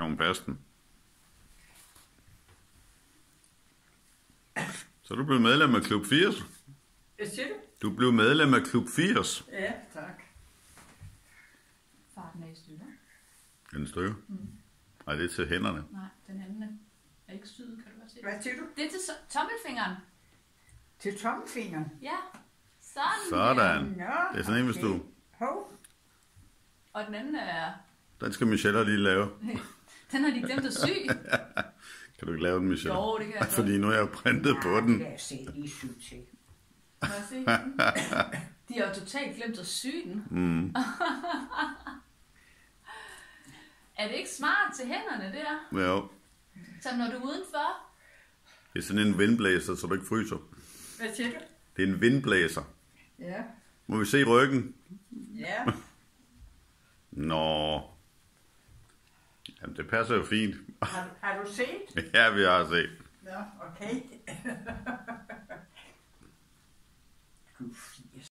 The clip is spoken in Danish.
hun passe den. Så er du blevet medlem af Klub 80. Hvad siger du? Du blev medlem af Klub 80. Ja, tak. Far den er i stykker. Den stykke. Nej, det er til hænderne. Nej, den anden er ikke syet, kan du godt se. Hvad siger du? Det er til tommelfingeren. Til tommelfingeren? Ja, sådan. Sådan. Nå, Det er sådan en, hvis du... Hov. Og den anden er... Den skal Michelle lige lave. Den har de glemt at sy. Kan du ikke lave den, Michelle? Jo, det kan jeg godt. Fordi nu er jeg jo printet på den. Det kan jeg se lige syg til. Må jeg se den? De har jo totalt glemt at sy den. Er det ikke smart til hænderne, der? Jo. Så når du er udenfor... Det er sådan en vindblæser, så du ikke fryser. Hvad siger du? Det er en vindblæser. Ja. Må vi se ryggen? Ja. Nå. Jamen, det passer jo fint. Har du set? Ja, vi har set. Nå, okay.